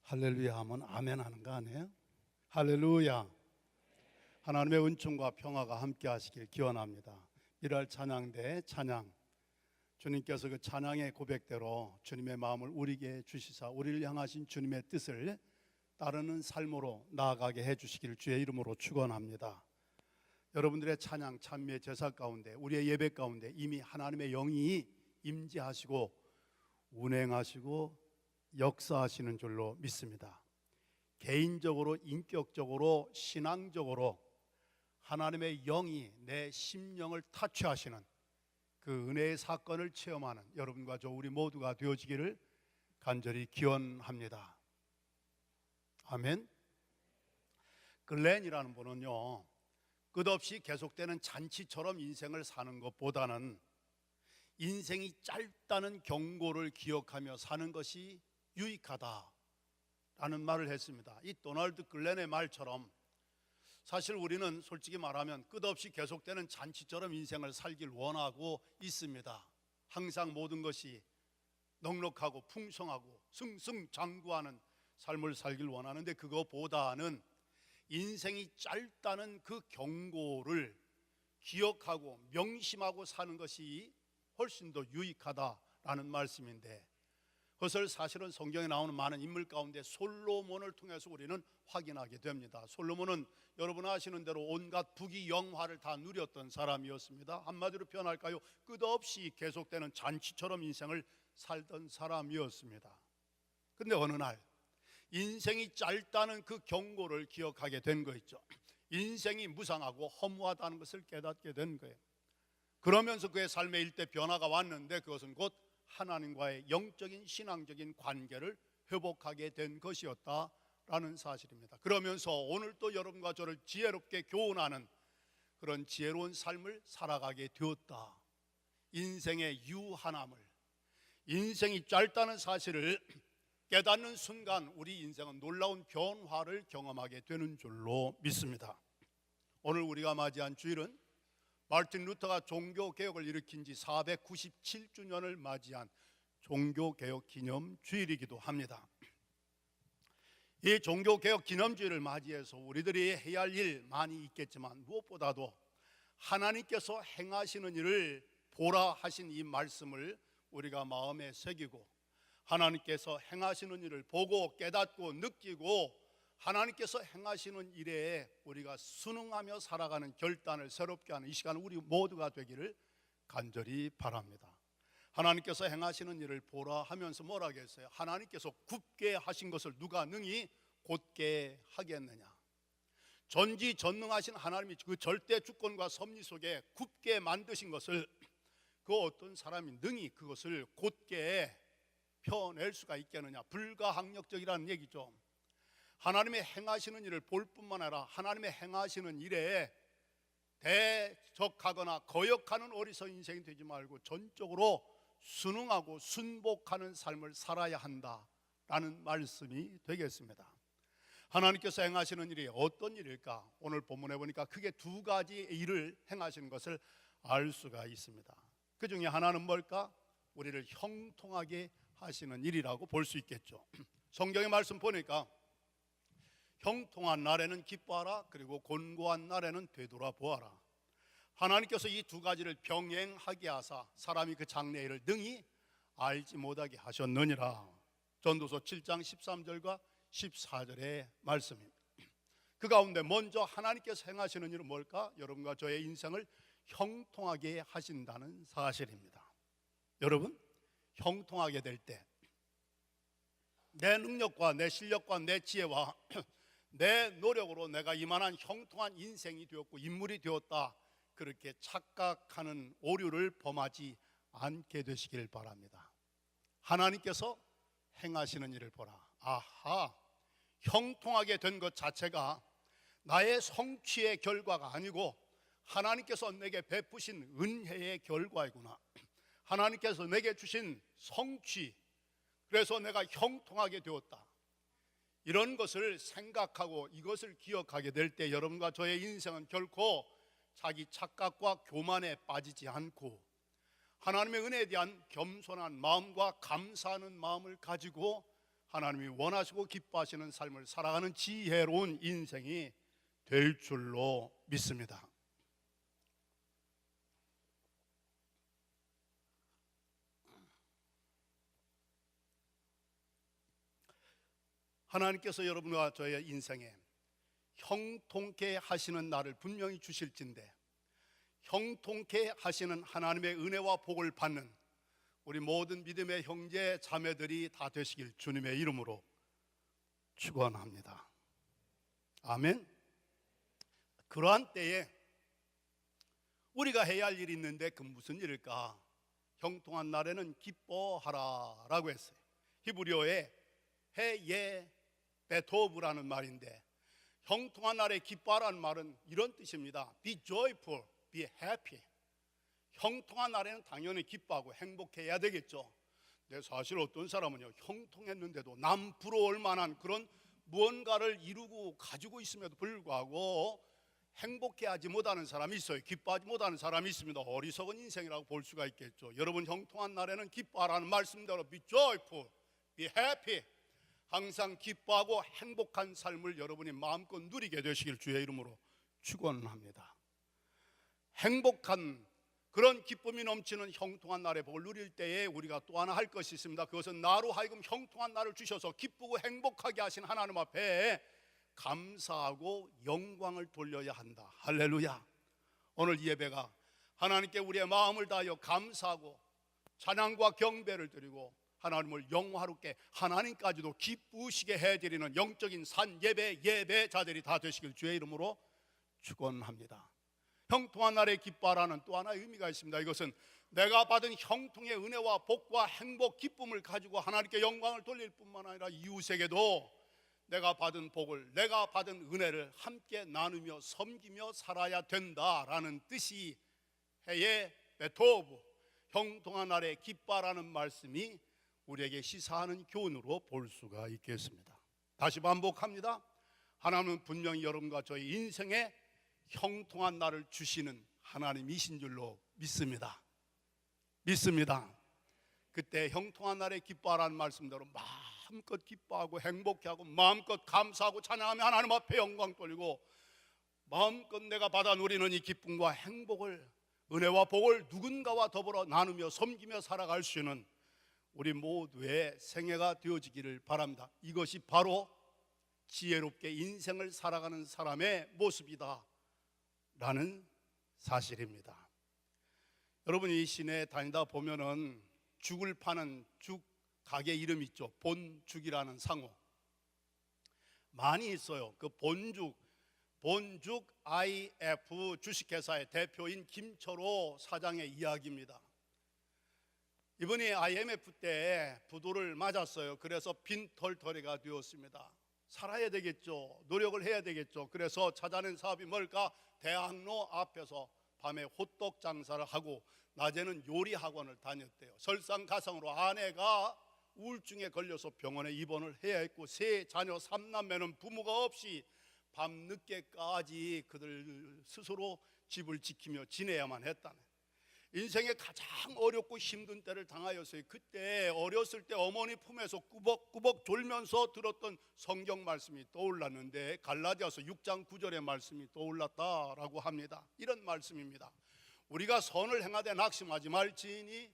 할렐루야 하면 아멘 하는 거 아니에요? 할렐루야. 하나님의 은총과 평화가 함께 하시길 기원합니다. 이날 찬양대 찬양, 주님께서 그 찬양의 고백대로 주님의 마음을 우리에게 주시사 우리를 향하신 주님의 뜻을 따르는 삶으로 나아가게 해주시기를 주의 이름으로 축원합니다. 여러분들의 찬양 찬미의 제사 가운데, 우리의 예배 가운데 이미 하나님의 영이 임재하시고 운행하시고 역사하시는 줄로 믿습니다. 개인적으로, 인격적으로, 신앙적으로 하나님의 영이 내 심령을 타취하시는 그 은혜의 사건을 체험하는 여러분과 저 우리 모두가 되어지기를 간절히 기원합니다. 아멘. 글렌이라는 분은요, 끝없이 계속되는 잔치처럼 인생을 사는 것보다는 인생이 짧다는 경고를 기억하며 사는 것이 유익하다라는 말을 했습니다. 이 도널드 글렌의 말처럼 사실 우리는 솔직히 말하면 끝없이 계속되는 잔치처럼 인생을 살길 원하고 있습니다. 항상 모든 것이 넉넉하고 풍성하고 승승장구하는 삶을 살길 원하는데, 그거보다는 인생이 짧다는 그 경고를 기억하고 명심하고 사는 것이 훨씬 더 유익하다라는 말씀인데, 그것을 사실은 성경에 나오는 많은 인물 가운데 솔로몬을 통해서 우리는 확인하게 됩니다. 솔로몬은 여러분 아시는 대로 온갖 부귀 영화를 다 누렸던 사람이었습니다. 한마디로 표현할까요? 끝없이 계속되는 잔치처럼 인생을 살던 사람이었습니다. 그런데 어느 날 인생이 짧다는 그 경고를 기억하게 된 거 있죠. 인생이 무상하고 허무하다는 것을 깨닫게 된 거예요. 그러면서 그의 삶의 일대 변화가 왔는데, 그것은 곧 하나님과의 영적인 신앙적인 관계를 회복하게 된 것이었다라는 사실입니다. 그러면서 오늘 또 여러분과 저를 지혜롭게 교훈하는 그런 지혜로운 삶을 살아가게 되었다. 인생의 유한함을, 인생이 짧다는 사실을 깨닫는 순간 우리 인생은 놀라운 변화를 경험하게 되는 줄로 믿습니다. 오늘 우리가 맞이한 주일은 마르틴 루터가 종교개혁을 일으킨 지 497주년을 맞이한 종교개혁 기념주일이기도 합니다. 이 종교개혁 기념주일을 맞이해서 우리들이 해야 할 일 많이 있겠지만, 무엇보다도 하나님께서 행하시는 일을 보라 하신 이 말씀을 우리가 마음에 새기고, 하나님께서 행하시는 일을 보고 깨닫고 느끼고 하나님께서 행하시는 일에 우리가 순응하며 살아가는 결단을 새롭게 하는 이 시간 우리 모두가 되기를 간절히 바랍니다. 하나님께서 행하시는 일을 보라 하면서 뭐라 하겠어요? 하나님께서 굽게 하신 것을 누가 능히 곧게 하겠느냐. 전지전능하신 하나님이 그 절대 주권과 섭리 속에 굽게 만드신 것을 그 어떤 사람이 능히 그것을 곧게 펴낼 수가 있겠느냐. 불가항력적이라는 얘기죠. 하나님의 행하시는 일을 볼 뿐만 아니라 하나님의 행하시는 일에 대적하거나 거역하는 어리석은 인생이 되지 말고 전적으로 순응하고 순복하는 삶을 살아야 한다라는 말씀이 되겠습니다. 하나님께서 행하시는 일이 어떤 일일까? 오늘 본문에 보니까 크게 두 가지의 일을 행하시는 것을 알 수가 있습니다. 그 중에 하나는 뭘까? 우리를 형통하게 하시는 일이라고 볼 수 있겠죠. 성경의 말씀 보니까 형통한 날에는 기뻐하라, 그리고 곤고한 날에는 되돌아보아라. 하나님께서 이 두 가지를 병행하게 하사 사람이 그 장래일을 능히 알지 못하게 하셨느니라. 전도서 7장 13절과 14절의 말씀입니다. 그 가운데 먼저 하나님께서 행하시는 일은 뭘까? 여러분과 저의 인생을 형통하게 하신다는 사실입니다. 여러분, 형통하게 될 때 내 능력과 내 실력과 내 지혜와 내 노력으로 내가 이만한 형통한 인생이 되었고 인물이 되었다, 그렇게 착각하는 오류를 범하지 않게 되시길 바랍니다. 하나님께서 행하시는 일을 보라. 아하, 형통하게 된 것 자체가 나의 성취의 결과가 아니고 하나님께서 내게 베푸신 은혜의 결과이구나. 하나님께서 내게 주신 성취, 그래서 내가 형통하게 되었다, 이런 것을 생각하고 이것을 기억하게 될 때 여러분과 저의 인생은 결코 자기 착각과 교만에 빠지지 않고 하나님의 은혜에 대한 겸손한 마음과 감사하는 마음을 가지고 하나님이 원하시고 기뻐하시는 삶을 살아가는 지혜로운 인생이 될 줄로 믿습니다. 하나님께서 여러분과 저의 인생에 형통케 하시는 날을 분명히 주실진데, 형통케 하시는 하나님의 은혜와 복을 받는 우리 모든 믿음의 형제 자매들이 다 되시길 주님의 이름으로 축원합니다. 아멘. 그러한 때에 우리가 해야 할 일이 있는데 그 무슨 일일까? 형통한 날에는 기뻐하라 라고 했어요. 히브리어에 해예 베토브라는 말인데, 형통한 날에 기뻐하라는 말은 이런 뜻입니다. Be joyful, be happy. 형통한 날에는 당연히 기뻐하고 행복해야 되겠죠. 근데 사실 어떤 사람은요, 형통했는데도 남 부러울 만한 그런 무언가를 이루고 가지고 있음에도 불구하고 행복해하지 못하는 사람이 있어요. 기뻐하지 못하는 사람이 있습니다. 어리석은 인생이라고 볼 수가 있겠죠. 여러분, 형통한 날에는 기뻐하라는 말씀대로 Be joyful, be happy. 항상 기뻐하고 행복한 삶을 여러분이 마음껏 누리게 되시길 주의 이름으로 축원합니다. 행복한 그런 기쁨이 넘치는 형통한 날의 복을 누릴 때에 우리가 또 하나 할 것이 있습니다. 그것은 나로 하여금 형통한 날을 주셔서 기쁘고 행복하게 하신 하나님 앞에 감사하고 영광을 돌려야 한다. 할렐루야. 오늘 이 예배가 하나님께 우리의 마음을 다하여 감사하고 찬양과 경배를 드리고 하나님을 영화롭게 하나님까지도 기쁘시게 해드리는 영적인 산 예배자들이 다 되시길 주의 이름으로 축원합니다. 형통한 날에 기뻐하라는 또 하나의 의미가 있습니다. 이것은 내가 받은 형통의 은혜와 복과 행복, 기쁨을 가지고 하나님께 영광을 돌릴 뿐만 아니라 이웃에게도 내가 받은 복을, 내가 받은 은혜를 함께 나누며 섬기며 살아야 된다라는 뜻이 해의 베토브, 형통한 날에 기뻐하라는 말씀이 우리에게 시사하는 교훈으로 볼 수가 있겠습니다. 다시 반복합니다. 하나님은 분명히 여러분과 저희 인생에 형통한 날을 주시는 하나님이신 줄로 믿습니다. 그때 형통한 날에 기뻐하라는 말씀대로 마음껏 기뻐하고 행복해하고 마음껏 감사하고 찬양하며 하나님 앞에 영광 돌리고 마음껏 내가 받아 누리는 이 기쁨과 행복을, 은혜와 복을 누군가와 더불어 나누며 섬기며 살아갈 수 있는 우리 모두의 생애가 되어지기를 바랍니다. 이것이 바로 지혜롭게 인생을 살아가는 사람의 모습이다 라는 사실입니다. 여러분이 이 시내에 다니다 보면은 죽을 파는 죽 가게 이름 있죠. 본죽이라는 상호 많이 있어요. 그 본죽 IF 주식회사의 대표인 김철호 사장의 이야기입니다. 이번에 IMF 때 부도를 맞았어요. 그래서 빈털터리가 되었습니다. 살아야 되겠죠. 노력을 해야 되겠죠. 그래서 찾아낸 사업이 뭘까? 대학로 앞에서 밤에 호떡 장사를 하고 낮에는 요리 학원을 다녔대요. 설상가상으로 아내가 우울증에 걸려서 병원에 입원을 해야 했고 세 자녀 3남매는 부모가 없이 밤늦게까지 그들 스스로 집을 지키며 지내야만 했다네. 인생의 가장 어렵고 힘든 때를 당하였어요. 그때 어렸을 때 어머니 품에서 꾸벅꾸벅 졸면서 들었던 성경 말씀이 떠올랐는데 갈라디아서 6장 9절의 말씀이 떠올랐다라고 합니다. 이런 말씀입니다. 우리가 선을 행하되 낙심하지 말지니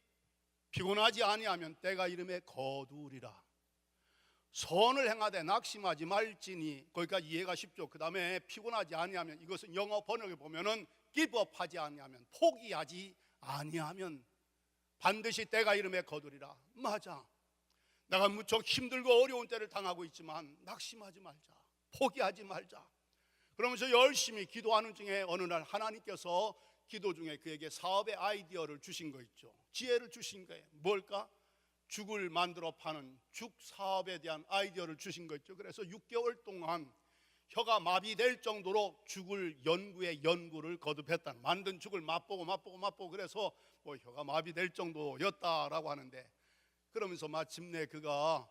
피곤하지 아니하면 때가 이름에 거두리라. 선을 행하되 낙심하지 말지니, 거기까지 이해가 쉽죠. 그 다음에 피곤하지 아니하면, 이것은 영어 번역에 보면은 give up 하지 아니하면, 포기하지 아니하면 반드시 때가 이름에 거두리라. 맞아. 내가 무척 힘들고 어려운 때를 당하고 있지만 낙심하지 말자, 포기하지 말자. 그러면서 열심히 기도하는 중에 어느 날 하나님께서 기도 중에 그에게 사업의 아이디어를 주신 거 있죠. 지혜를 주신 거예요. 뭘까? 죽을 만들어 파는 죽 사업에 대한 아이디어를 주신 거 있죠. 그래서 6개월 동안 혀가 마비될 정도로 죽을 연구를 거듭했다. 만든 죽을 맛보고 그래서 뭐 혀가 마비될 정도였다라고 하는데, 그러면서 마침내 그가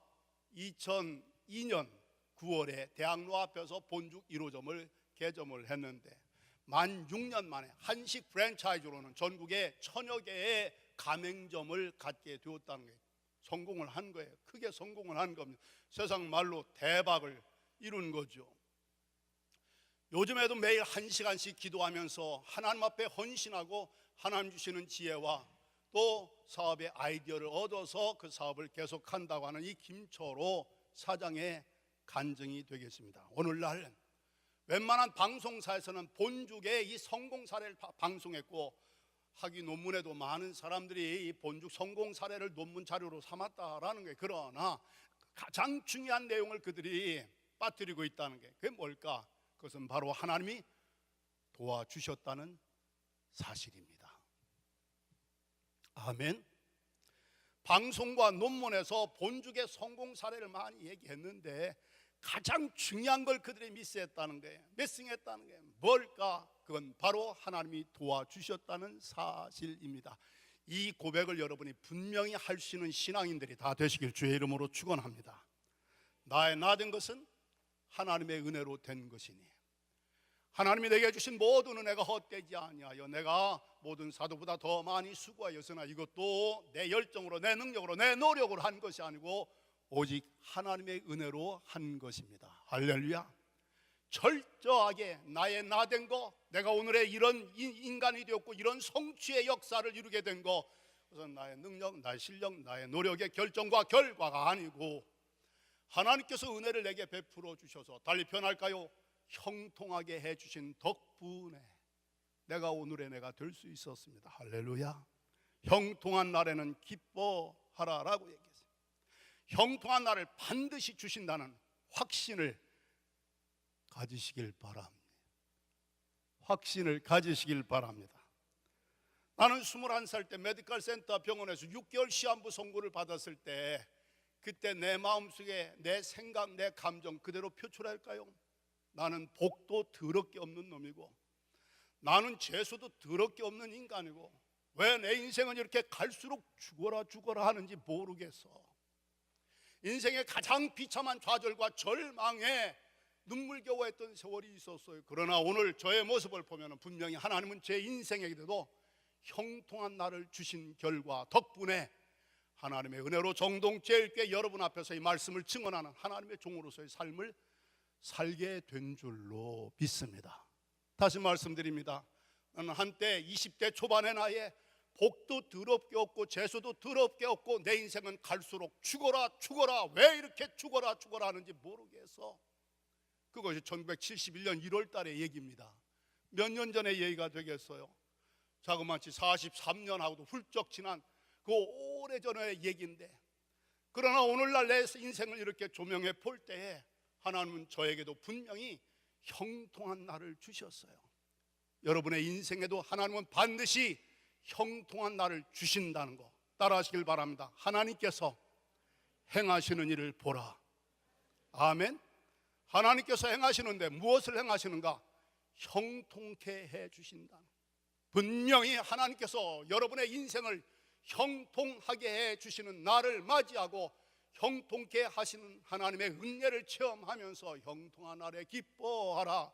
2002년 9월에 대학로 앞에서 본죽 1호점을 개점을 했는데 만 6년 만에 한식 프랜차이즈로는 전국에 1000여 개의 가맹점을 갖게 되었다는 거예요. 성공을 한 거예요. 크게 성공을 한 겁니다. 세상 말로 대박을 이룬 거죠. 요즘에도 매일 1시간씩 기도하면서 하나님 앞에 헌신하고 하나님 주시는 지혜와 또 사업의 아이디어를 얻어서 그 사업을 계속한다고 하는 이 김초로 사장의 간증이 되겠습니다. 오늘날 웬만한 방송사에서는 본죽의 이 성공 사례를 방송했고 학위 논문에도 많은 사람들이 이 본죽 성공 사례를 논문 자료로 삼았다라는 거예요. 그러나 가장 중요한 내용을 그들이 빠뜨리고 있다는 게 그게 뭘까? 그것은 바로 하나님이 도와주셨다는 사실입니다. 아멘. 방송과 논문에서 본죽의 성공 사례를 많이 얘기했는데 가장 중요한 걸 그들이 미스했다는 거예요. 미싱했다는 거예요. 뭘까? 그건 바로 하나님이 도와주셨다는 사실입니다. 이 고백을 여러분이 분명히 할 수 있는 신앙인들이 다 되시길 주의 이름으로 축원합니다. 나의 나 된 것은 하나님의 은혜로 된 것이니 하나님이 내게 주신 모든 은혜가 헛되지 아니하여 내가 모든 사도보다 더 많이 수고하였으나 이것도 내 열정으로 내 능력으로 내 노력으로 한 것이 아니고 오직 하나님의 은혜로 한 것입니다. 할렐루야. 철저하게 나의 나 된 거, 내가 오늘의 이런 인간이 되었고 이런 성취의 역사를 이루게 된 거, 그것은 나의 능력, 나의 실력, 나의 노력의 결정과 결과가 아니고 하나님께서 은혜를 내게 베풀어 주셔서 달리 표현할까요? 형통하게 해주신 덕분에 내가 오늘의 내가 될 수 있었습니다. 할렐루야. 형통한 날에는 기뻐하라라고 얘기했어요. 형통한 날을 반드시 주신다는 확신을 가지시길 바랍니다. 확신을 가지시길 바랍니다. 나는 21살 때 메디컬 센터 병원에서 6개월 시한부 선고를 받았을 때 그때 내 마음속에 내 생각, 내 감정 그대로 표출할까요? 나는 복도 더럽게 없는 놈이고 나는 재수도 더럽게 없는 인간이고 왜 내 인생은 이렇게 갈수록 죽어라 하는지 모르겠어. 인생의 가장 비참한 좌절과 절망에 눈물겨워했던 세월이 있었어요. 그러나 오늘 저의 모습을 보면 분명히 하나님은 제 인생에게도 형통한 날을 주신 결과 덕분에 하나님의 은혜로 정동제일교회 여러분 앞에서 이 말씀을 증언하는 하나님의 종으로서의 삶을 살게 된 줄로 믿습니다. 다시 말씀드립니다. 나는 한때 20대 초반의 나이에 복도 더럽게 없고 재수도 더럽게 없고 내 인생은 갈수록 죽어라 왜 이렇게 죽어라 하는지 모르겠어. 그것이 1971년 1월 달의 얘기입니다. 몇 년 전의 얘기가 되겠어요. 자그마치 43년하고도 훌쩍 지난 그 오래전의 얘기인데 그러나 오늘날 내 인생을 이렇게 조명해 볼 때에 하나님은 저에게도 분명히 형통한 날을 주셨어요. 여러분의 인생에도 하나님은 반드시 형통한 날을 주신다는 거 따라하시길 바랍니다. 하나님께서 행하시는 일을 보라. 아멘. 하나님께서 행하시는데 무엇을 행하시는가? 형통케 해주신다. 분명히 하나님께서 여러분의 인생을 형통하게 해주시는 날을 맞이하고 형통케 하시는 하나님의 은혜를 체험하면서 형통한 날에 기뻐하라.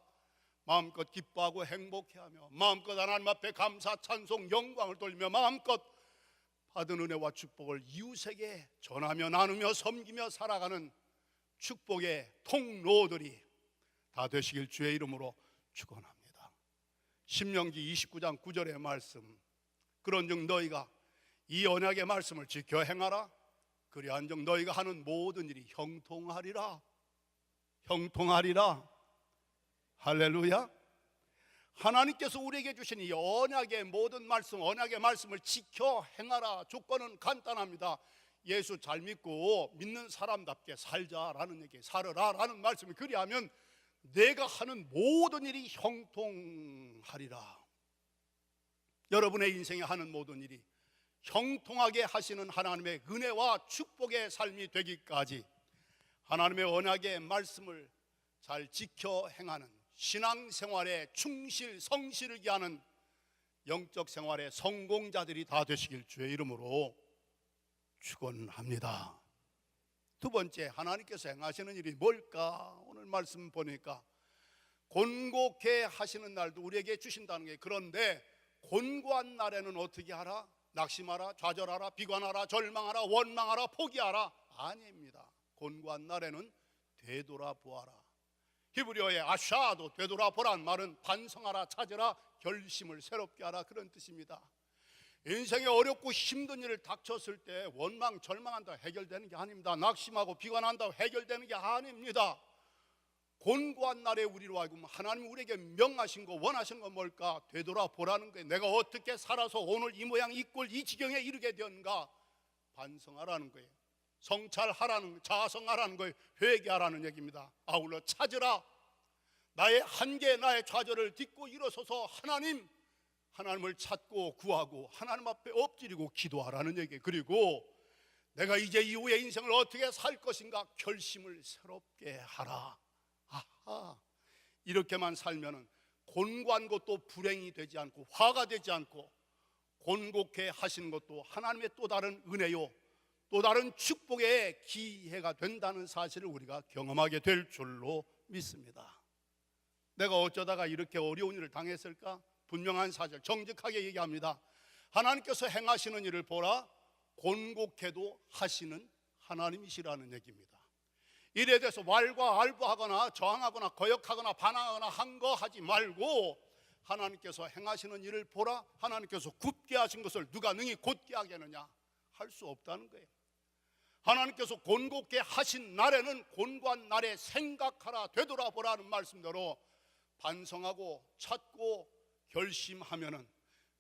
마음껏 기뻐하고 행복해하며 마음껏 하나님 앞에 감사 찬송 영광을 돌리며 마음껏 받은 은혜와 축복을 이웃에게 전하며 나누며 섬기며 살아가는 축복의 통로들이 다 되시길 주의 이름으로 축원합니다. 신명기 29장 9절의 말씀, 그런즉 너희가 이 언약의 말씀을 지켜 행하라. 그리한즉 너희가 하는 모든 일이 형통하리라. 형통하리라. 할렐루야. 하나님께서 우리에게 주신 이 언약의 모든 말씀, 언약의 말씀을 지켜 행하라. 조건은 간단합니다. 예수 잘 믿고 믿는 사람답게 살자라는 얘기, 살으라라는 말씀이 그리하면 내가 하는 모든 일이 형통하리라. 여러분의 인생에 하는 모든 일이 형통하게 하시는 하나님의 은혜와 축복의 삶이 되기까지 하나님의 언약의 말씀을 잘 지켜 행하는 신앙생활에 충실, 성실을 기하는 영적 생활의 성공자들이 다 되시길 주의 이름으로 축원합니다. 두 번째, 하나님께서 행하시는 일이 뭘까? 오늘 말씀 보니까 곤고케 하시는 날도 우리에게 주신다는 게, 그런데 곤고한 날에는 어떻게 하라? 낙심하라, 좌절하라, 비관하라, 절망하라, 원망하라, 포기하라. 아닙니다. 곤고한 날에는 되돌아보아라. 히브리어의 아샤도 되돌아보란 말은 반성하라, 찾으라, 결심을 새롭게 하라, 그런 뜻입니다. 인생에 어렵고 힘든 일을 닥쳤을 때 원망, 절망한다고 해결되는 게 아닙니다. 낙심하고 비관한다고 해결되는 게 아닙니다. 곤고한 날에 우리로 하여금 하나님이 우리에게 명하신 거, 원하신 거 뭘까? 되돌아보라는 거예요. 내가 어떻게 살아서 오늘 이 모양 이 꼴 이 지경에 이르게 되었는가? 반성하라는 거예요. 성찰하라는, 자성하라는 거예요. 회개하라는 얘기입니다. 아울러 찾으라. 나의 한계, 나의 좌절을 딛고 일어서서 하나님을 찾고 구하고 하나님 앞에 엎드리고 기도하라는 얘기예요. 그리고 내가 이제 이후의 인생을 어떻게 살 것인가? 결심을 새롭게 하라. 아하, 이렇게만 살면은 곤고한 것도 불행이 되지 않고 화가 되지 않고, 곤곡해 하시는 것도 하나님의 또 다른 은혜요, 또 다른 축복의 기회가 된다는 사실을 우리가 경험하게 될 줄로 믿습니다. 내가 어쩌다가 이렇게 어려운 일을 당했을까? 분명한 사실, 정직하게 얘기합니다. 하나님께서 행하시는 일을 보라. 곤곡해도 하시는 하나님이시라는 얘기입니다. 일에 대해서 왈가왈부하거나 저항하거나 거역하거나 반항하거나 한 거 하지 말고 하나님께서 행하시는 일을 보라. 하나님께서 굳게 하신 것을 누가 능히 곧게 하겠느냐? 할 수 없다는 거예요. 하나님께서 곤곡게 하신 날에는 곤고한 날에 생각하라, 되돌아보라는 말씀대로 반성하고 찾고 결심하면은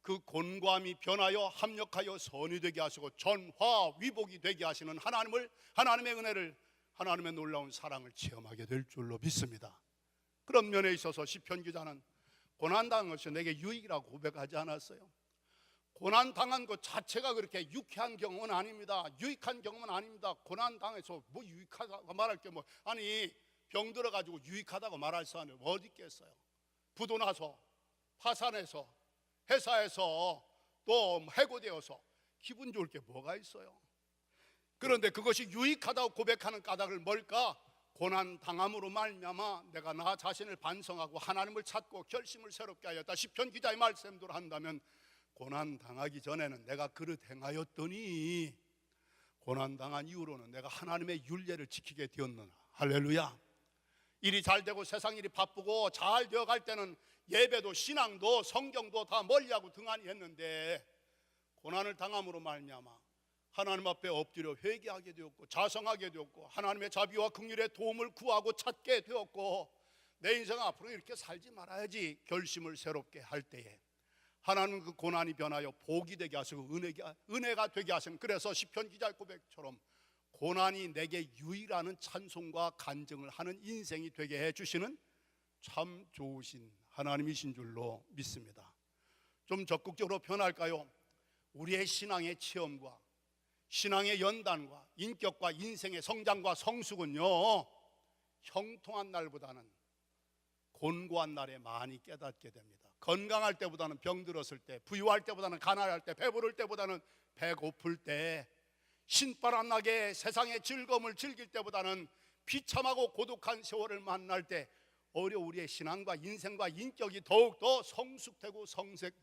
그 곤고함이 변하여 합력하여 선이 되게 하시고 전화위복이 되게 하시는 하나님의 은혜를, 하나님의 놀라운 사랑을 체험하게 될 줄로 믿습니다. 그런 면에 있어서 시편 기자는 고난당한 것이 내게 유익이라고 고백하지 않았어요. 고난당한 것 자체가 그렇게 유쾌한 경험은 아닙니다. 유익한 경험은 아닙니다. 고난당해서 뭐 유익하다고 말할 게 뭐, 아니 병 들어가지고 유익하다고 말할 사람이 어디 있겠어요. 부도 나서, 파산해서, 회사에서 또 해고되어서 기분 좋을 게 뭐가 있어요. 그런데 그것이 유익하다고 고백하는 까닭을 뭘까? 고난당함으로 말미암아 내가 나 자신을 반성하고 하나님을 찾고 결심을 새롭게 하였다. 시편 기자의 말씀대로 한다면 고난당하기 전에는 내가 그릇 행하였더니 고난당한 이후로는 내가 하나님의 율례를 지키게 되었느나. 할렐루야. 일이 잘 되고 세상 일이 바쁘고 잘 되어갈 때는 예배도 신앙도 성경도 다 멀리하고 등한히 했는데, 고난을 당함으로 말미암아 하나님 앞에 엎드려 회개하게 되었고 자성하게 되었고 하나님의 자비와 긍휼의 도움을 구하고 찾게 되었고, 내 인생 앞으로 이렇게 살지 말아야지 결심을 새롭게 할 때에 하나님은 그 고난이 변하여 복이 되게 하시고 은혜가 되게 하시는, 그래서 시편 기자의 고백처럼 고난이 내게 유일한 찬송과 간증을 하는 인생이 되게 해주시는 참 좋으신 하나님이신 줄로 믿습니다. 좀 적극적으로 표현할까요? 우리의 신앙의 체험과 신앙의 연단과 인격과 인생의 성장과 성숙은요, 형통한 날보다는 곤고한 날에 많이 깨닫게 됩니다. 건강할 때보다는 병들었을 때, 부유할 때보다는 가난할 때, 배부를 때보다는 배고플 때, 신바람 나게 세상의 즐거움을 즐길 때보다는 비참하고 고독한 세월을 만날 때 오히려 우리의 신앙과 인생과 인격이 더욱더 성숙되고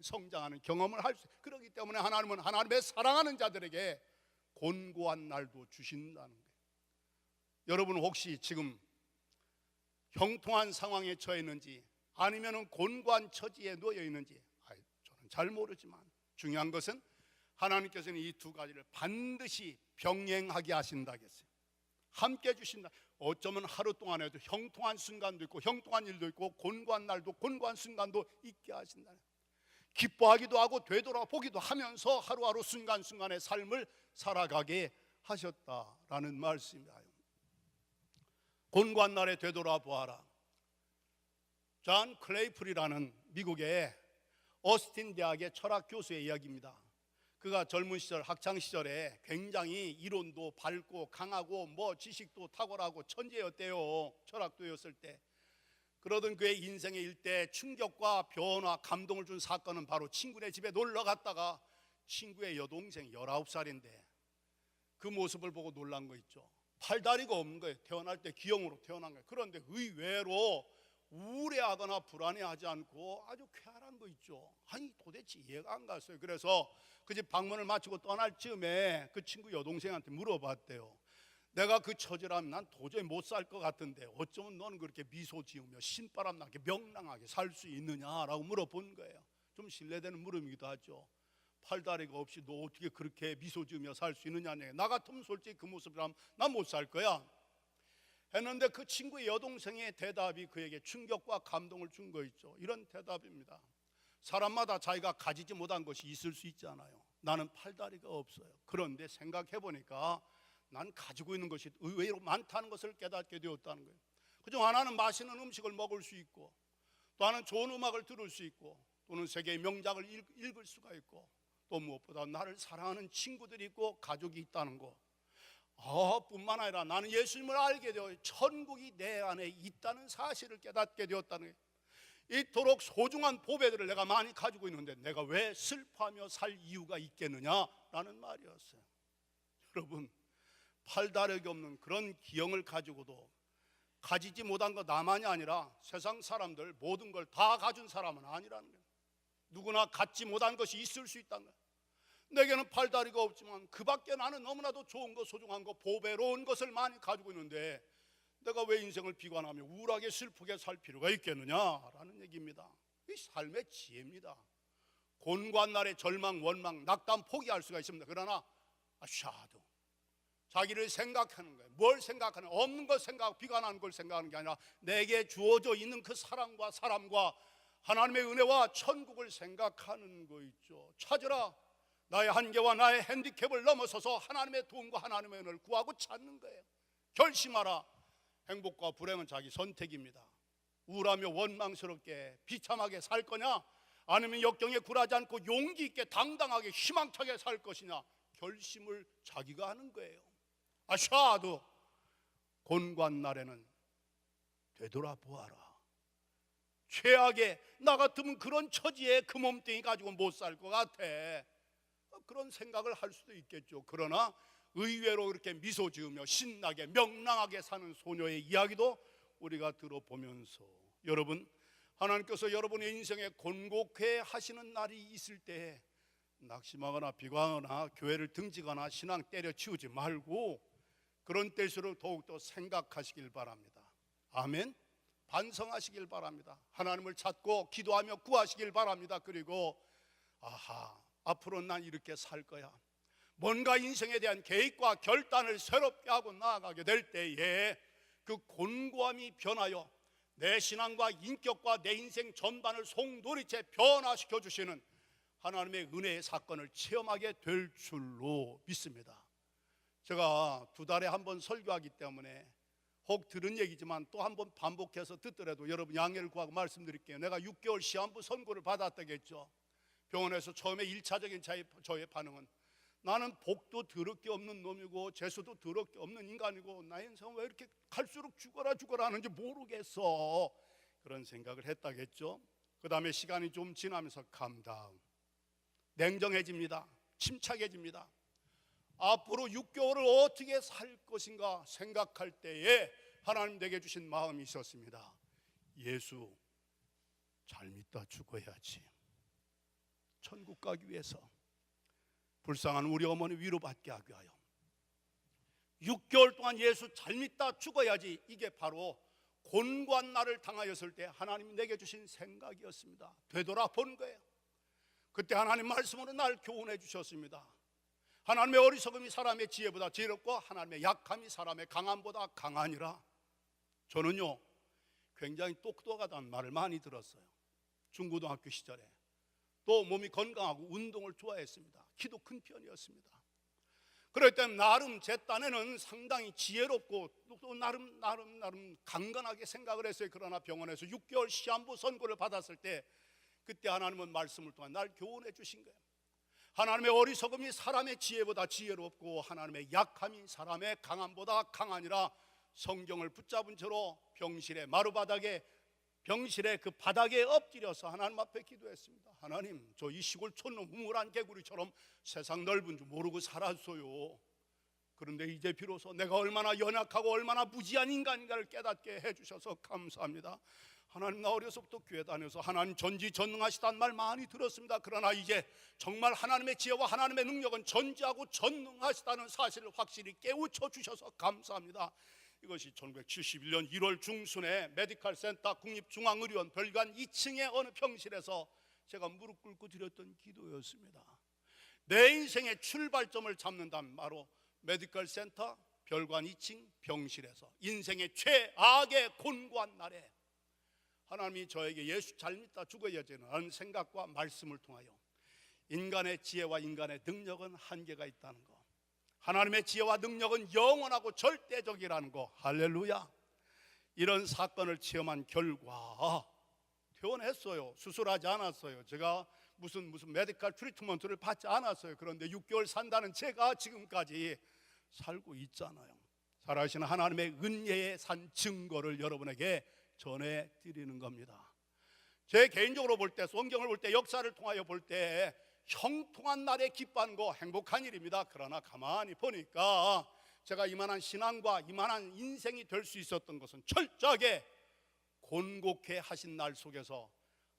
성장하는 경험을 할 수 있어요. 그렇기 때문에 하나님은 하나님의 사랑하는 자들에게 곤고한 날도 주신다는 거예요. 여러분 혹시 지금 형통한 상황에 처해 있는지 아니면 곤고한 처지에 놓여 있는지 저는 잘 모르지만 중요한 것은 하나님께서는 이 두 가지를 반드시 병행하게 하신다겠어요. 함께 해주신다. 어쩌면 하루 동안에도 형통한 순간도 있고 형통한 일도 있고 곤고한 날도 곤고한 순간도 있게 하신다. 기뻐하기도 하고 되돌아보기도 하면서 하루하루 순간순간의 삶을 살아가게 하셨다라는 말씀입니다. 곤고한 날에 되돌아보아라. 존 클레이플이라는 미국의 오스틴 대학의 철학 교수의 이야기입니다. 그가 젊은 시절, 학창 시절에 굉장히 이론도 밝고 강하고 지식도 탁월하고 천재였대요. 철학도였을 때. 그러던 그의 인생의 일대 충격과 변화, 감동을 준 사건은 바로 친구네 집에 놀러 갔다가 친구의 여동생 19살인데 그 모습을 보고 놀란 거 있죠. 팔다리가 없는 거예요. 태어날 때 기형으로 태어난 거예요. 그런데 의외로 우울해하거나 불안해하지 않고 아주 쾌활한 거 있죠. 아니 도대체 이해가 안 갔어요. 그래서 그 집 방문을 마치고 떠날 즈음에 그 친구 여동생한테 물어봤대요. 내가 그 처지라면 난 도저히 못 살 것 같은데 어쩌면 너는 그렇게 미소 지으며 신바람 나게 명랑하게 살 수 있느냐라고 물어본 거예요. 좀 신뢰되는 물음이기도 하죠. 팔다리가 없이 너 어떻게 그렇게 미소 지으며 살 수 있느냐. 나 같으면 솔직히 그 모습이라면 난 못 살 거야 했는데, 그 친구의 여동생의 대답이 그에게 충격과 감동을 준 거 있죠. 이런 대답입니다. 사람마다 자기가 가지지 못한 것이 있을 수 있잖아요. 나는 팔다리가 없어요. 그런데 생각해 보니까 난 가지고 있는 것이 의외로 많다는 것을 깨닫게 되었다는 거예요. 그중 하나는 맛있는 음식을 먹을 수 있고, 또 하나는 좋은 음악을 들을 수 있고, 또는 세계의 명작을 읽을 수가 있고, 또 무엇보다 나를 사랑하는 친구들이 있고 가족이 있다는 것. 뿐만 아니라 나는 예수님을 알게 되어 천국이 내 안에 있다는 사실을 깨닫게 되었다는 거예요. 이토록 소중한 보배들을 내가 많이 가지고 있는데 내가 왜 슬퍼하며 살 이유가 있겠느냐라는 말이었어요. 여러분, 팔다리가 없는 그런 기형을 가지고도 가지지 못한 거 나만이 아니라 세상 사람들 모든 걸 다 가진 사람은 아니라는 거예요. 누구나 갖지 못한 것이 있을 수 있다는 거예요. 내게는 팔다리가 없지만 그 밖에 나는 너무나도 좋은 거, 소중한 거, 보배로운 것을 많이 가지고 있는데 내가 왜 인생을 비관하며 우울하게 슬프게 살 필요가 있겠느냐라는 얘기입니다. 이 삶의 지혜입니다. 곤고한 절망, 원망, 낙담, 포기할 수가 있습니다. 그러나 샤도 자기를 생각하는 거예요. 뭘 생각하는, 없는 것 생각, 비관하는 걸 생각하는 게 아니라 내게 주어져 있는 그 사랑과 사람과 하나님의 은혜와 천국을 생각하는 거 있죠. 찾으라. 나의 한계와 나의 핸디캡을 넘어서서 하나님의 도움과 하나님의 은혜를 구하고 찾는 거예요. 결심하라. 행복과 불행은 자기 선택입니다. 우울하며 원망스럽게 비참하게 살 거냐, 아니면 역경에 굴하지 않고 용기 있게 당당하게 희망차게 살 것이냐, 결심을 자기가 하는 거예요. 아샤도 곤고한 날에는 되돌아보아라. 최악의 나 같으면 그런 처지에 그 몸뚱이 가지고 못 살 것 같아, 그런 생각을 할 수도 있겠죠. 그러나 의외로 이렇게 미소 지으며 신나게 명랑하게 사는 소녀의 이야기도 우리가 들어보면서, 여러분, 하나님께서 여러분의 인생에 곤곡해 하시는 날이 있을 때 낙심하거나 비관하거나 교회를 등지거나 신앙 때려치우지 말고 그런 때일수록 더욱더 생각하시길 바랍니다. 아멘. 반성하시길 바랍니다. 하나님을 찾고 기도하며 구하시길 바랍니다. 그리고 앞으로 난 이렇게 살 거야, 뭔가 인생에 대한 계획과 결단을 새롭게 하고 나아가게 될 때에 그 곤고함이 변하여 내 신앙과 인격과 내 인생 전반을 송두리째 변화시켜 주시는 하나님의 은혜의 사건을 체험하게 될 줄로 믿습니다. 제가 2달에 한 번 설교하기 때문에 혹 들은 얘기지만 또 한 번 반복해서 듣더라도 여러분 양해를 구하고 말씀드릴게요. 내가 6개월 시한부 선고를 받았다겠죠. 병원에서 처음에 1차적인 저의 반응은 나는 복도 더럽게 없는 놈이고 재수도 더럽게 없는 인간이고 나의 인생은 왜 이렇게 갈수록 죽어라 하는지 모르겠어, 그런 생각을 했다겠죠. 그 다음에 시간이 좀 지나면서 감다운 냉정해집니다. 침착해집니다. 앞으로 6개월을 어떻게 살 것인가 생각할 때에 하나님 내게 주신 마음이 있었습니다. 예수 잘 믿다 죽어야지. 천국 가기 위해서 불쌍한 우리 어머니 위로받게 하기 위하여 6개월 동안 예수 잘 믿다 죽어야지. 이게 바로 곤고한 날을 당하였을 때 하나님이 내게 주신 생각이었습니다. 되돌아본 거예요. 그때 하나님 말씀으로 날 교훈해 주셨습니다. 하나님의 어리석음이 사람의 지혜보다 지혜롭고 하나님의 약함이 사람의 강함보다 강하니라. 저는요 굉장히 똑똑하다는 말을 많이 들었어요. 중고등학교 시절에. 또 몸이 건강하고 운동을 좋아했습니다. 키도 큰 편이었습니다. 그럴 때 나름 제 딴에는 상당히 지혜롭고 또 나름 강건하게 생각을 했어요. 그러나 병원에서 6개월 시한부 선고를 받았을 때 그때 하나님은 말씀을 통해 날 교훈해 주신 거예요. 하나님의 어리석음이 사람의 지혜보다 지혜롭고 하나님의 약함이 사람의 강함보다 강하니라. 성경을 붙잡은 채로 병실의 마루바닥에, 병실의 그 바닥에 엎드려서 하나님 앞에 기도했습니다. 하나님, 저 이 시골 촌놈 우물한 개구리처럼 세상 넓은 줄 모르고 살았어요. 그런데 이제 비로소 내가 얼마나 연약하고 얼마나 무지한 인간인가를 깨닫게 해주셔서 감사합니다. 하나님, 나 어려서부터 교회 다녀서 하나님 전지전능하시다는 말 많이 들었습니다. 그러나 이제 정말 하나님의 지혜와 하나님의 능력은 전지하고 전능하시다는 사실을 확실히 깨우쳐 주셔서 감사합니다. 이것이 1971년 1월 중순에 메디컬 센터 국립중앙의료원 별관 2층의 어느 병실에서 제가 무릎 꿇고 드렸던 기도였습니다. 내 인생의 출발점을 잡는다면 바로 메디컬 센터 별관 2층 병실에서 인생의 최악의 곤고한 날에 하나님이 저에게 예수 잘 믿다 죽어야 되는 생각과 말씀을 통하여 인간의 지혜와 인간의 능력은 한계가 있다는 것, 하나님의 지혜와 능력은 영원하고 절대적이라는 것, 할렐루야. 이런 사건을 체험한 결과 퇴원했어요. 수술하지 않았어요. 제가 무슨 메디컬 트리트먼트를 받지 않았어요. 그런데 6개월 산다는 제가 지금까지 살고 있잖아요. 살아계신 하나님의 은혜에 산 증거를 여러분에게 전해드리는 겁니다. 제 개인적으로 볼 때, 성경을 볼 때, 역사를 통하여 볼 때 형통한 날에 기뻐하는 거 행복한 일입니다. 그러나 가만히 보니까 제가 이만한 신앙과 이만한 인생이 될 수 있었던 것은 철저하게 곤곡해 하신 날 속에서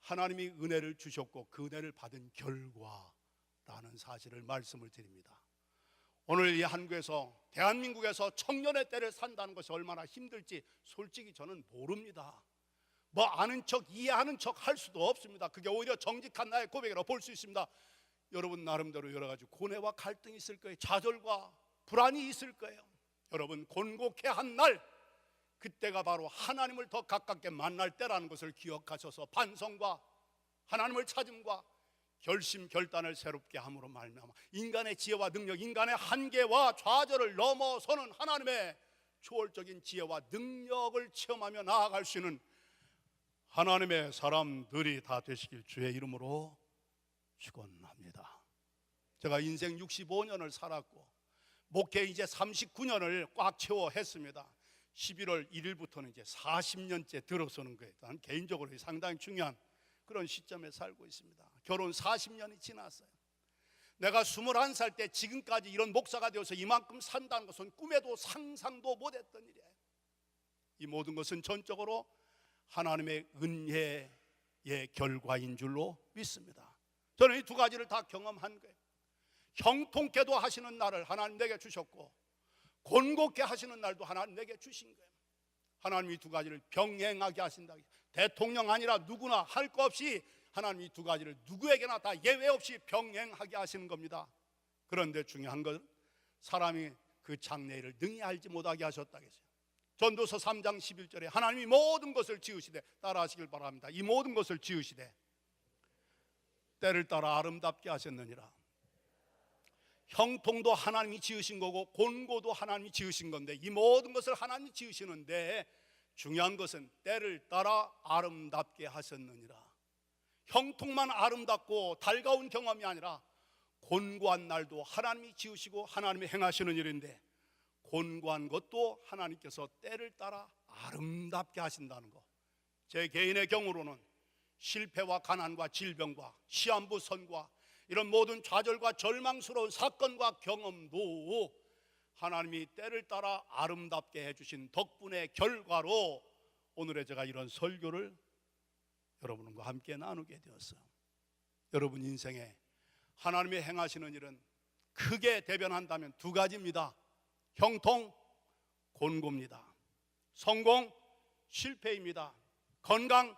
하나님이 은혜를 주셨고 그 은혜를 받은 결과라는 사실을 말씀을 드립니다. 오늘 이 한국에서, 대한민국에서 청년의 때를 산다는 것이 얼마나 힘들지 솔직히 저는 모릅니다. 뭐 아는 척, 이해하는 척 할 수도 없습니다. 그게 오히려 정직한 나의 고백이라고 볼 수 있습니다. 여러분 나름대로 여러 가지 고뇌와 갈등이 있을 거예요. 좌절과 불안이 있을 거예요. 여러분 곤곡해 한 날, 그때가 바로 하나님을 더 가깝게 만날 때라는 것을 기억하셔서 반성과 하나님을 찾음과 결심 결단을 새롭게 함으로 말미암아 인간의 지혜와 능력, 인간의 한계와 좌절을 넘어서는 하나님의 초월적인 지혜와 능력을 체험하며 나아갈 수 있는 하나님의 사람들이 다 되시길 주의 이름으로 축원합니다. 제가 인생 65년을 살았고 목회 이제 39년을 꽉 채워 했습니다. 11월 1일부터는 이제 40년째 들어서는 거예요. 난 개인적으로 상당히 중요한 그런 시점에 살고 있습니다. 결혼 40년이 지났어요. 내가 21살 때 지금까지 이런 목사가 되어서 이만큼 산다는 것은 꿈에도 상상도 못했던 일이에요. 이 모든 것은 전적으로 하나님의 은혜의 결과인 줄로 믿습니다. 저는 이 두 가지를 다 경험한 거예요. 형통케도 하시는 날을 하나님 내게 주셨고 곤곡케 하시는 날도 하나님 내게 주신 거예요. 하나님이 두 가지를 병행하게 하신다. 대통령 아니라 누구나 할 거 없이 하나님이 이 두 가지를 누구에게나 다 예외 없이 병행하게 하시는 겁니다. 그런데 중요한 것은 사람이 그 장래일을 능히 알지 못하게 하셨다겠어요. 전도서 3장 11절에 하나님이 모든 것을 지으시되, 따라하시길 바랍니다. 이 모든 것을 지으시되 때를 따라 아름답게 하셨느니라. 형통도 하나님이 지으신 거고 곤고도 하나님이 지으신 건데 이 모든 것을 하나님이 지으시는데 중요한 것은 때를 따라 아름답게 하셨느니라. 형통만 아름답고 달가운 경험이 아니라 곤고한 날도 하나님이 지으시고 하나님이 행하시는 일인데 곤고한 것도 하나님께서 때를 따라 아름답게 하신다는 것. 제 개인의 경우로는 실패와 가난과 질병과 시한부 선과 이런 모든 좌절과 절망스러운 사건과 경험도 하나님이 때를 따라 아름답게 해주신 덕분의 결과로 오늘의 제가 이런 설교를 여러분과 함께 나누게 되었어요. 여러분 인생에 하나님이 행하시는 일은 크게 대변한다면 두 가지입니다. 형통, 곤고입니다. 성공, 실패입니다. 건강,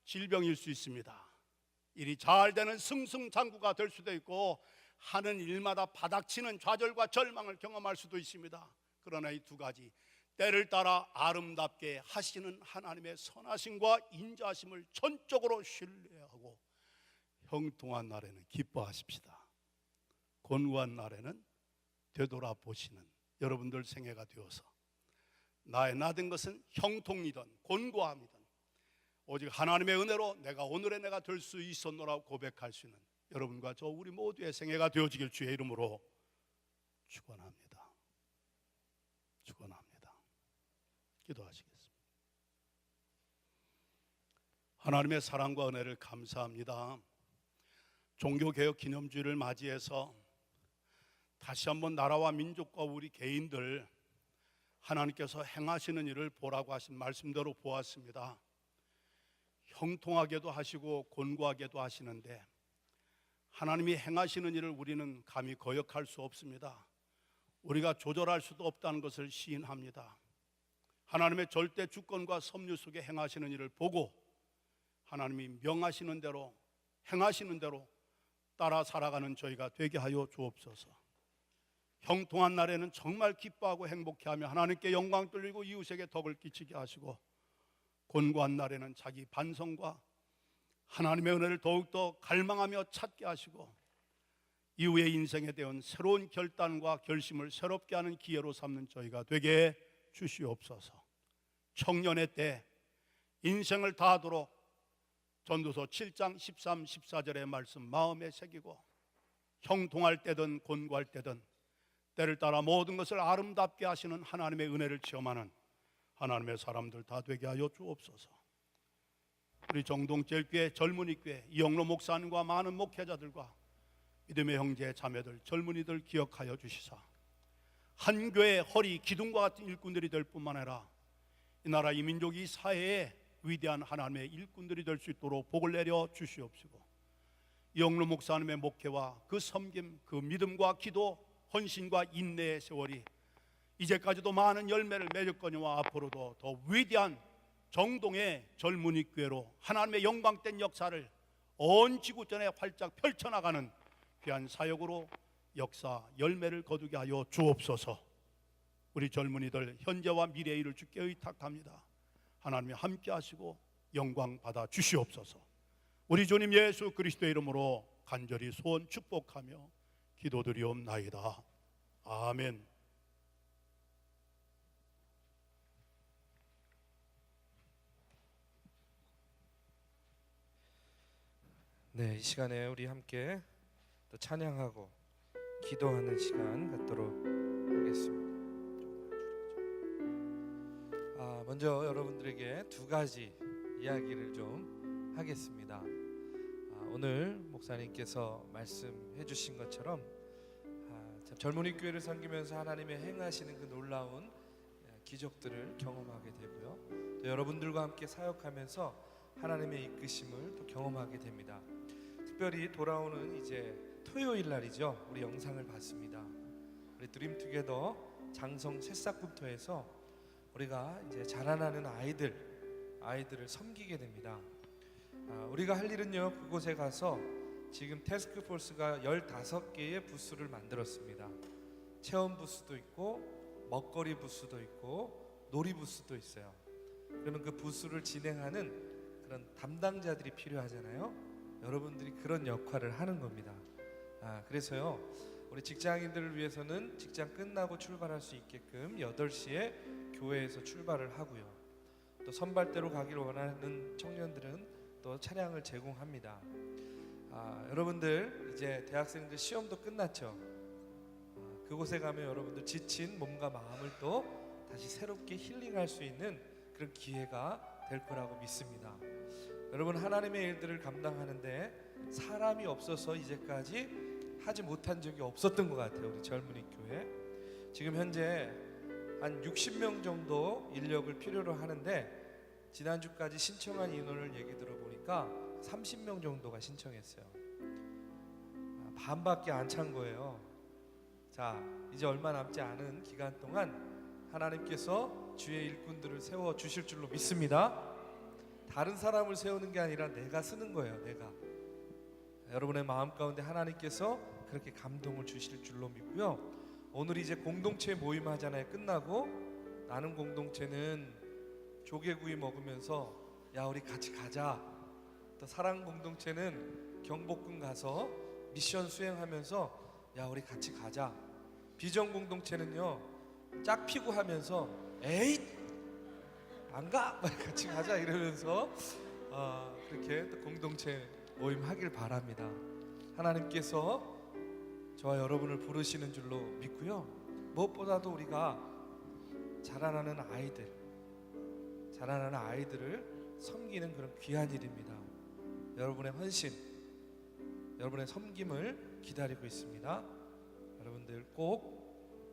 질병일 수 있습니다. 일이 잘 되는 승승장구가 될 수도 있고 하는 일마다 바닥치는 좌절과 절망을 경험할 수도 있습니다. 그러나 이 두 가지 때를 따라 아름답게 하시는 하나님의 선하심과 인자하심을 전적으로 신뢰하고 형통한 날에는 기뻐하십시다. 곤고한 날에는 되돌아보시는 여러분들 생애가 되어서 나의 나된 것은 형통이든 곤고함이든 오직 하나님의 은혜로 내가 오늘의 내가 될 수 있었노라고 고백할 수 있는 여러분과 저 우리 모두의 생애가 되어지길 주의 이름으로 축원합니다. 축원합니다. 기도하시겠습니다. 하나님의 사랑과 은혜를 감사합니다. 종교개혁 기념주의를 맞이해서 다시 한번 나라와 민족과 우리 개인들 하나님께서 행하시는 일을 보라고 하신 말씀대로 보았습니다. 형통하게도 하시고 곤고하게도 하시는데 하나님이 행하시는 일을 우리는 감히 거역할 수 없습니다. 우리가 조절할 수도 없다는 것을 시인합니다. 하나님의 절대 주권과 섭리 속에 행하시는 일을 보고 하나님이 명하시는 대로 행하시는 대로 따라 살아가는 저희가 되게 하여 주옵소서. 형통한 날에는 정말 기뻐하고 행복해하며 하나님께 영광 돌리고 이웃에게 덕을 끼치게 하시고, 곤고한 날에는 자기 반성과 하나님의 은혜를 더욱더 갈망하며 찾게 하시고, 이후의 인생에 대한 새로운 결단과 결심을 새롭게 하는 기회로 삼는 저희가 되게 주시옵소서. 청년의 때 인생을 다하도록 전도서 7장 13, 14절의 말씀 마음에 새기고, 형통할 때든 곤고할 때든 때를 따라 모든 것을 아름답게 하시는 하나님의 은혜를 체험하는 하나님의 사람들 다 되게 하여 주옵소서. 우리 정동제일교회 젊은이교회 이영로 목사님과 많은 목회자들과 믿음의 형제 자매들 젊은이들 기억하여 주시사 한 교회의 허리 기둥과 같은 일꾼들이 될 뿐만 아니라 이 나라 이 민족 이 사회에 위대한 하나님의 일꾼들이 될 수 있도록 복을 내려 주시옵시고, 이영로 목사님의 목회와 그 섬김, 그 믿음과 기도, 헌신과 인내의 세월이 이제까지도 많은 열매를 맺었거니와 앞으로도 더 위대한 정동의 젊은이 교회로 하나님의 영광된 역사를 온 지구전에 활짝 펼쳐나가는 귀한 사역으로 역사 열매를 거두게 하여 주옵소서. 우리 젊은이들 현재와 미래의 일을 주께 의탁합니다. 하나님이 함께 하시고 영광 받아 주시옵소서. 우리 주님 예수 그리스도의 이름으로 간절히 소원 축복하며 기도드리옵나이다. 아멘. 네, 이 시간에 우리 함께 또 찬양하고 기도하는 시간 갖도록 하겠습니다. 먼저 여러분들에게 두 가지 이야기를 좀 하겠습니다. 오늘 목사님께서 말씀해 주신 것처럼 참 젊은이 교회를 섬기면서 하나님의 행하시는 그 놀라운 기적들을 경험하게 되고요, 또 여러분들과 함께 사역하면서 하나님의 이끄심을 또 경험하게 됩니다. 특별히 돌아오는 이제 토요일 날이죠. 우리 영상을 봤습니다. 우리 드림투게더 장성 새싹금토에서 우리가 이제 자라나는 아이들을 섬기게 됩니다. 우리가 할 일은요, 그곳에 가서 지금 태스크포스가 15개의 부스를 만들었습니다. 체험 부스도 있고 먹거리 부스도 있고 놀이 부스도 있어요. 그러면 그 부스를 진행하는 그런 담당자들이 필요하잖아요. 여러분들이 그런 역할을 하는 겁니다. 그래서요, 우리 직장인들을 위해서는 직장 끝나고 출발할 수 있게끔 8시에 교회에서 출발을 하고요, 또 선발대로 가기를 원하는 청년들은 또 차량을 제공합니다. 여러분들 이제 대학생들 시험도 끝났죠. 그곳에 가면 여러분들 지친 몸과 마음을 또 다시 새롭게 힐링할 수 있는 그런 기회가 될 거라고 믿습니다. 여러분, 하나님의 일들을 감당하는데 사람이 없어서 이제까지 하지 못한 적이 없었던 것 같아요. 우리 젊은이 교회 지금 현재 한 60명 정도 인력을 필요로 하는데 지난주까지 신청한 인원을 얘기 들어보니까 30명 정도가 신청했어요. 반밖에 안 찬 거예요. 자, 이제 얼마 남지 않은 기간 동안 하나님께서 주의 일꾼들을 세워 주실 줄로 믿습니다. 다른 사람을 세우는 게 아니라 내가 쓰는 거예요. 내가 여러분의 마음 가운데 하나님께서 그렇게 감동을 주실 줄로 믿고요. 오늘 이제 공동체 모임 하잖아요. 끝나고 나는 공동체는 조개구이 먹으면서 야 우리 같이 가자. 또 사랑 공동체는 경복궁 가서 미션 수행하면서 야 우리 같이 가자. 비전 공동체는요 짝 피고 하면서 에잇 안 가! 같이 가자 이러면서 그렇게 또 공동체 모임 하길 바랍니다. 하나님께서 저와 여러분을 부르시는 줄로 믿고요. 무엇보다도 우리가 자라나는 아이들을 섬기는 그런 귀한 일입니다. 여러분의 헌신, 여러분의 섬김을 기다리고 있습니다. 여러분들 꼭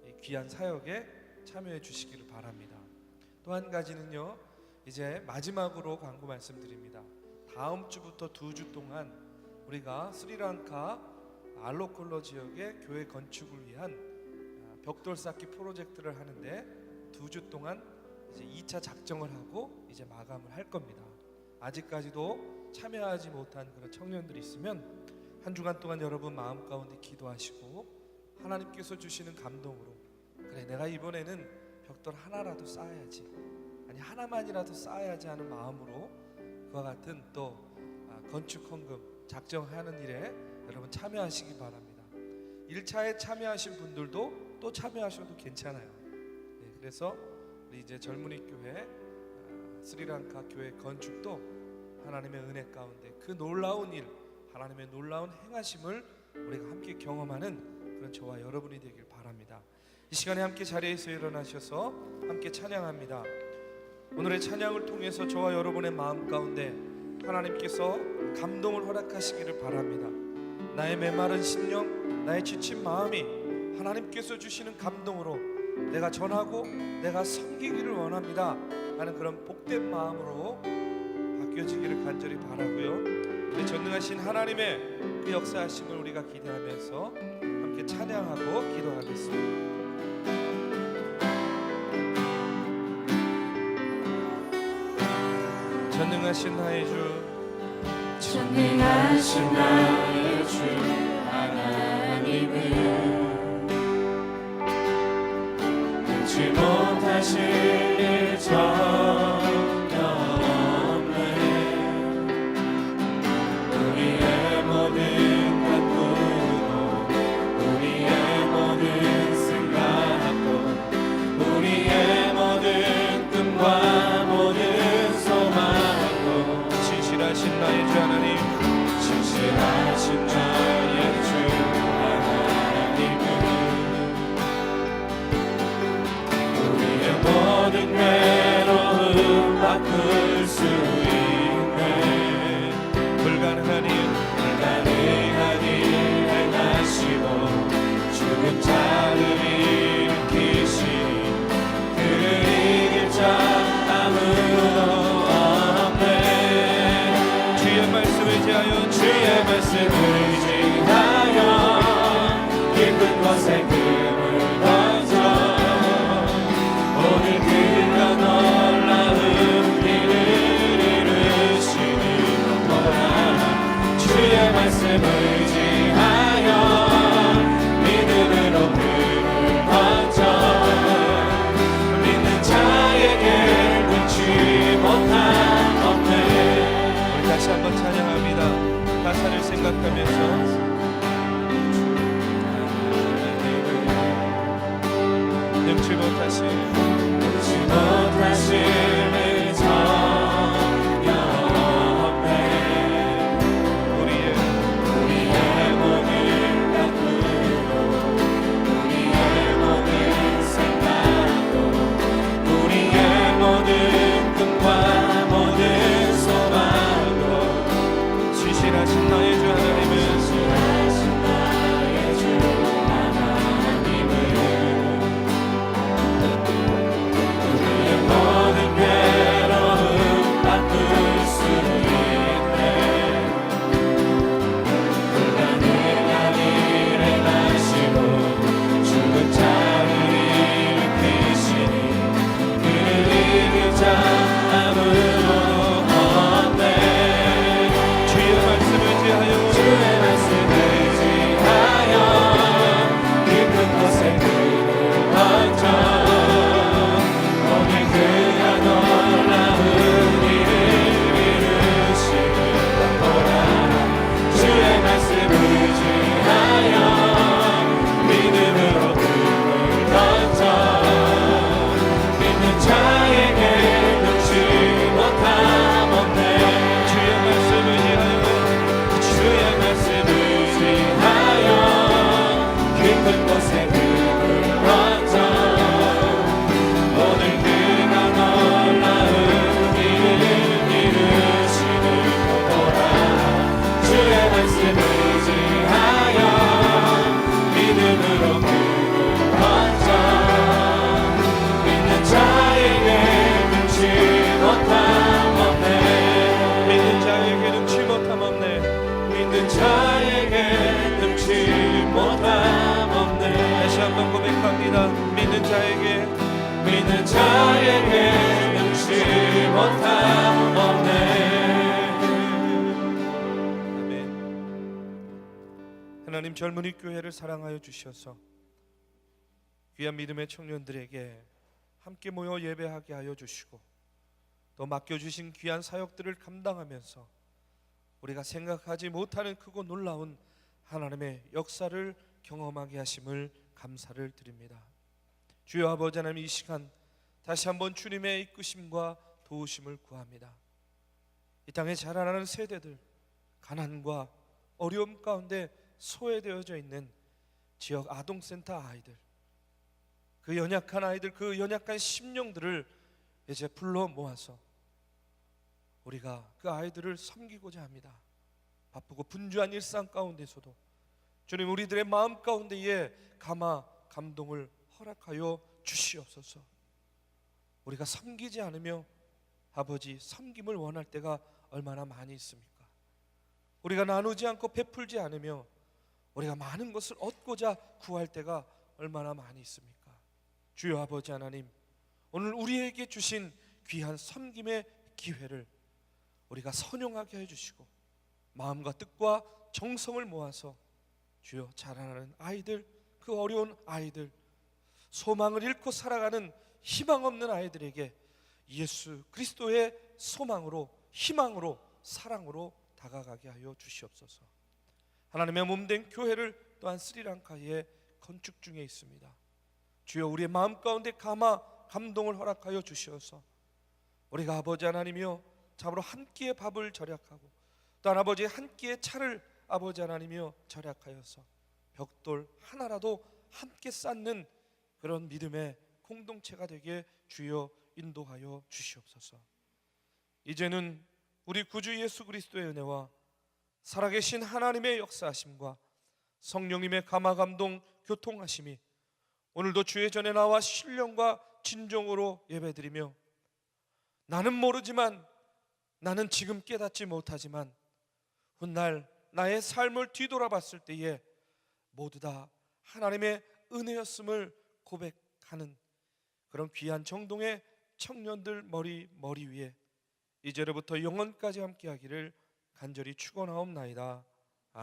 이 귀한 사역에 참여해 주시기를 바랍니다. 또 한 가지는요, 이제 마지막으로 광고 말씀드립니다. 다음 주부터 2주 동안 우리가 스리랑카 알로콜로 지역의 교회 건축을 위한 벽돌 쌓기 프로젝트를 하는데 2주 동안 이제 2차 작정을 하고 이제 마감을 할 겁니다. 아직까지도 참여하지 못한 그런 청년들이 있으면 한 주간 동안 여러분 마음 가운데 기도하시고 하나님께서 주시는 감동으로 그래 내가 이번에는 벽돌 하나라도 쌓아야지, 아니 하나만이라도 쌓아야지 하는 마음으로 그와 같은 또 건축 헌금 작정하는 일에 여러분 참여하시기 바랍니다. 1차에 참여하신 분들도 또 참여하셔도 괜찮아요. 네, 그래서 우리 이제 젊은이 교회 스리랑카 교회 건축도 하나님의 은혜 가운데 그 놀라운 일, 하나님의 놀라운 행하심을 우리가 함께 경험하는 그런 저와 여러분이 되길 바랍니다. 이 시간에 함께 자리에서 일어나셔서 함께 찬양합니다. 오늘의 찬양을 통해서 저와 여러분의 마음 가운데 하나님께서 감동을 허락하시기를 바랍니다. 나의 메마른 심령, 나의 지친 마음이 하나님께서 주시는 감동으로 내가 전하고 내가 섬기기를 원합니다 하는 그런 복된 마음으로 바뀌어지기를 간절히 바라고요. 우리 전능하신 하나님의 그 역사하심을 우리가 기대하면서 함께 찬양하고 기도하겠습니다. 전능하신 나의 주, 전능하신 나의 주 하나님은 끊지 못하실 일 전혀 없네. 우리의 모든 가꾸고 우리의 모든 생각도 우리의 모든 꿈과 모든 소망도 진실하신 나의 주 하나님, 진실하신 나의 주 하나님은 우리의 모든 외로움 바꿀 수 있네. 불가능한 일 행하시고 죽은 자를 일으키시니 그를 이길 자 아무도 없네. 주의 말씀을 의지하여 주의 말씀을 의지하여 깊은 곳에 금을 던져 오늘 그가 놀라운 일을 이루시는 거라. 주의 말씀을 의지하여 믿음으로 금을 던져 믿는 자에게 끊지 못한 없네. 우리 다시 한번 찬양합니다. 가사를 생각하면서 능치 못하신 일을 전혀 없네. 우리의 모든 가꾸고 우리의 모든 생각도 우리의 모든 꿈과 모든 소망도 진실하신 나의 주 하나님은 진실하신 나의 주 하나님은 믿습니다. 믿는 자에게 능치 못함 없네. 아멘. 하나님, 젊은이 교회를 사랑하여 주셔서 귀한 믿음의 청년들에게 함께 모여 예배하게 하여 주시고, 또 맡겨주신 귀한 사역들을 감당하면서 우리가 생각하지 못하는 크고 놀라운 하나님의 역사를 경험하게 하심을 감사를 드립니다. 주여 아버지 하나님, 이 시간 다시 한번 주님의 이끄심과 도우심을 구합니다. 이 땅에 자라나는 세대들, 가난과 어려움 가운데 소외되어져 있는 지역 아동센터 아이들, 그 연약한 아이들, 그 연약한 심령들을 이제 불러 모아서 우리가 그 아이들을 섬기고자 합니다. 바쁘고 분주한 일상 가운데서도 주님, 우리들의 마음 가운데에 감동을 허락하여 주시옵소서. 우리가 섬기지 않으며 아버지 섬김을 원할 때가 얼마나 많이 있습니까? 우리가 나누지 않고 베풀지 않으며 우리가 많은 것을 얻고자 구할 때가 얼마나 많이 있습니까? 주여 아버지 하나님, 오늘 우리에게 주신 귀한 섬김의 기회를 우리가 선용하게 해주시고, 마음과 뜻과 정성을 모아서 주여 자라나는 아이들, 그 어려운 아이들, 소망을 잃고 살아가는 희망 없는 아이들에게 예수 그리스도의 소망으로, 희망으로, 사랑으로 다가가게 하여 주시옵소서. 하나님의 몸된 교회를 또한 스리랑카에 건축 중에 있습니다. 주여 우리의 마음 가운데 감동을 허락하여 주시어서 우리가 아버지 하나님이여 참으로 한 끼의 밥을 절약하고, 또한 아버지 한 끼의 차를 아버지 하나님이여 절약하여서 벽돌 하나라도 함께 쌓는 그런 믿음의 공동체가 되게 주여 인도하여 주시옵소서. 이제는 우리 구주 예수 그리스도의 은혜와 살아계신 하나님의 역사하심과 성령님의 감화감동 교통하심이 오늘도 주의 전에 나와 신령과 진정으로 예배드리며, 나는 모르지만, 나는 지금 깨닫지 못하지만 훗날 나의 삶을 뒤돌아봤을 때에 모두 다 하나님의 은혜였음을 고백하는 그런 귀한 정동의 청년들 머리 위에 이제로부터 영원까지 함께하기를 간절히 축원하옵나이다.